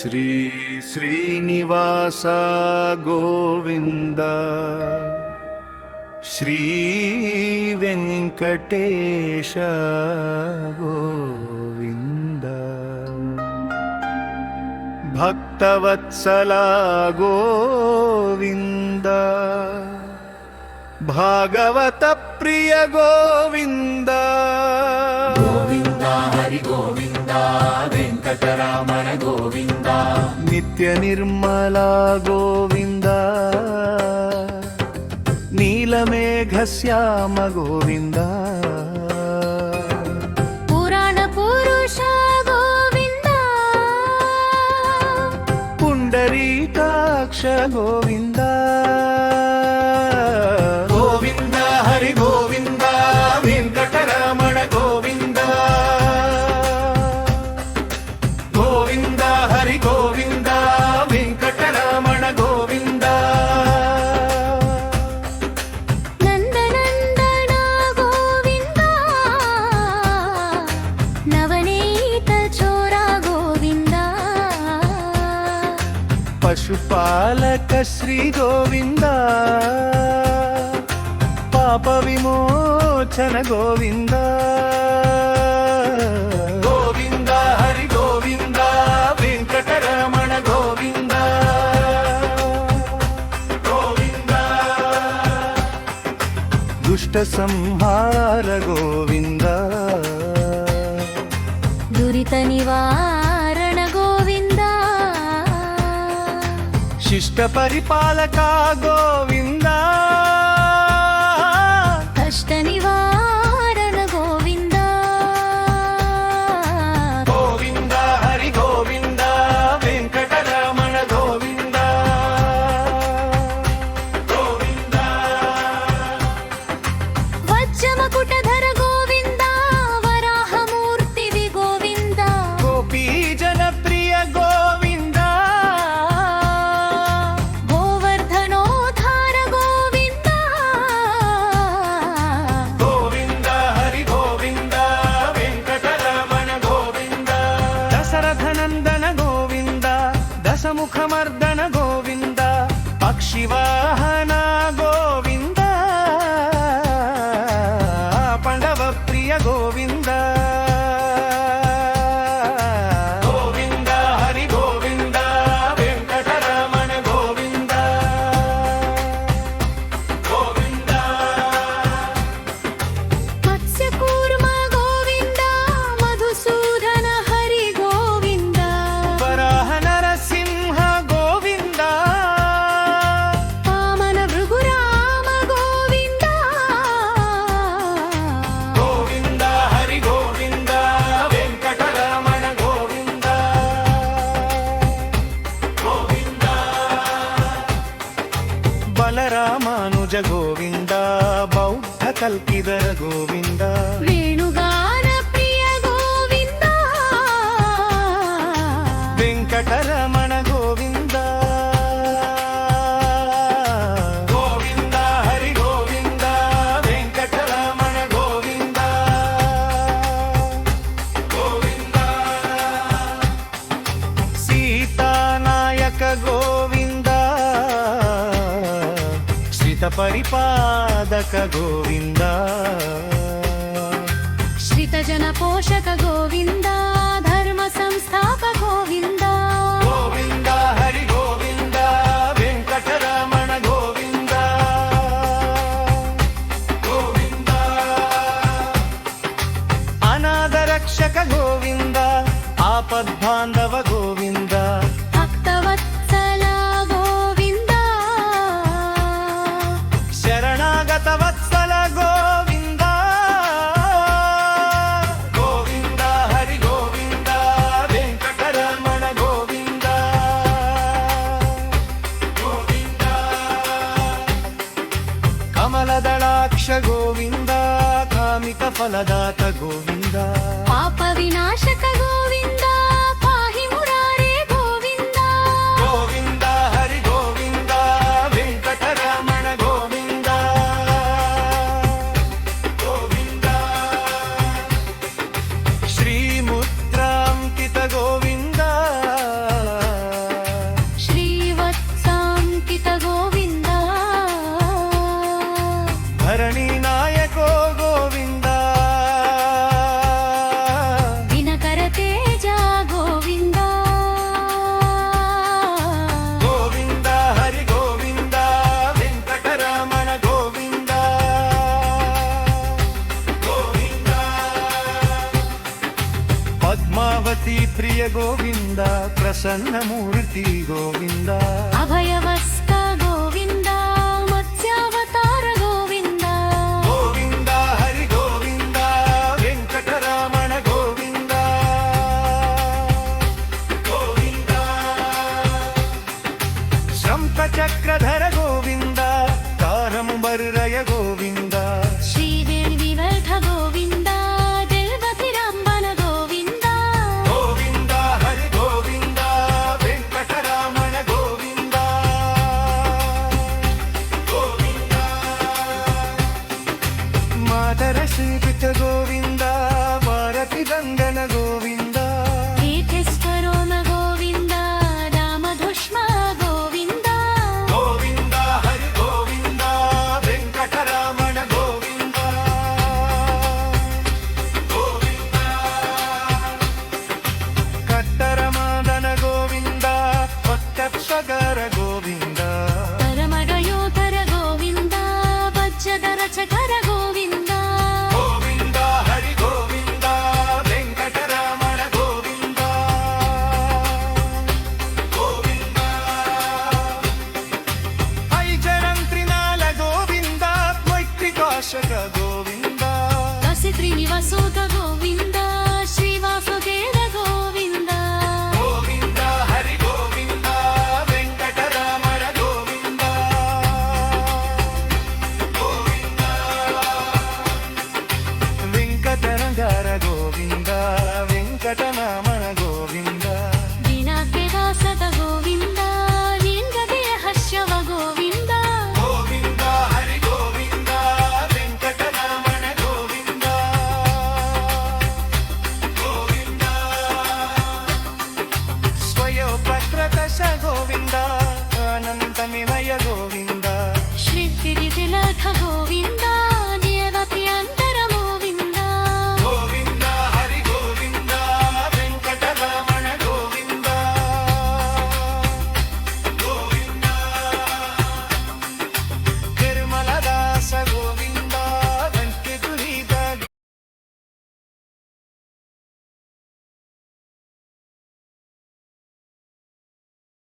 శ్రీ శ్రీనివాస గోవింద శ్రీ వెంకటేశ గోవింద భక్తవత్సల గోవింద భాగవత ప్రియ గోవింద గోవింద హరి గోవింద వెంకటరమణ గోవింద నిత్య నిర్మల గోవింద నీలమేఘశ్యామ గోవింద పురాణ పురుష గోవింద పుండరీకాక్ష గోవింద గోవింద హరి గోవింద వెంకటరమణ గోవింద గోవింద హరి గోవింద వెంకటరమణ గోవింద నందనందన గోవింద నవనీత చోర గోవింద పశుపాలక శ్రీ గోవింద పాప విమోచన గోవింద గోవింద హరి గోవింద వెంకటరమణ గోవింద గోవింద దుష్ట సంహార గోవింద దురిత నివారణ గోవింద శిష్ట పరిపాలక గోవింద కష్ట నివారణ గోవింద గోవింద హరి గోవింద వెంకటరమణ గోవింద గోవింద వజ్రమకుటధర గోవింద వరాహమూర్తివి గోవింద గోపీ జనప్రియ గోవింద గోవర్ధనోద్ధార గోవింద గోవింద హరి గోవింద వెంకటరమణ గోవింద దశరథనందన గోవింద దశముఖమర్దన గోవింద పక్షివాహన గోవింద పండవ ప్రియ గోవింద గోవింద హరి గోవింద వెంకటరమణ గోవింద గోవింద మత్స్యకూర్మ గోవింద మధుసూదన హరి గోవింద వరాహ నరసింహ గోవింద వామన భృగురామ గోవింద గోవింద హరి గోవింద వెంకటరమణ గోవింద గోవింద బలరామానుజ గోవింద బౌద్ధ కల్కిదర గోవింద వేణుగాన ప్రియ గోవింద వెంకటరమణ గోవింద గోవింద హరి గోవింద వెంకటరమణ గోవింద గోవింద సీతానాయక గోవింద శ్రిత పరిపాదక గోవింద శ్రితజన పోషక గోవింద ధర్మ సంస్థాప గోవింద గోవింద హరి గోవింద వెంకటరమణ గోవింద గోవింద అనాథ రక్షక గోవింద ఆపద్బాంధవ గోవింద భక్తవత్సల గోవింద శరణాగత వత్సల గోవింద గోవింద హరి గోవింద వెంకటరమణ గోవింద గోవింద కమలదళాక్ష గోవింద కామిక ఫలదాత గోవింద పాప వినాశక గోవింద పాహి మురారే గోవింద గోవింద హరి గోవింద వెంకటరమణ గోవింద గోవింద శ్రీముద్రాంకిత గోవింద పద్మావతి ప్రియ గోవింద ప్రసన్న మూర్తి గోవింద అభయవస్త గోవింద మత్స్యావతార గోవింద గోవింద హరి గోవింద వెంకటరమణ గోవింద గోవింద శంఖ చక్రధర గోవింద కారంబర్రయ గోవింద శ్రీవేణి వివర్ధ గోవింద దేవతిరాంబన గోవింద గోవింద హరి గోవింద వెంకటరమణ గోవింద గోవింద మాతర శ్రీపిత గోవింద భారతి దండన గోవింద ఏతేశ్వరోమ గోవింద రామధుష్మ గోవింద గోవింద హరి గోవింద వెంకటరమణ గోవింద గోవింద కట్టరమాదన గోవింద భక్తప్సగర గోవింద పరమగయోధర గోవింద వజ్రధర చకర గోవింద గోవింద హరి గోవింద వెంకటరమణ గోవింద గోవింద ఐజనం త్రినాల గోవింద మైత్రికాశక గోవింద కసి శ్రీనివాసోక గోవింద శ్రీవాసుదేవ గోవింద గోవింద హరి గోవింద వెంకటరమణ గోవింద గోవింద వెంకటరంగార గోవింద వెంకటన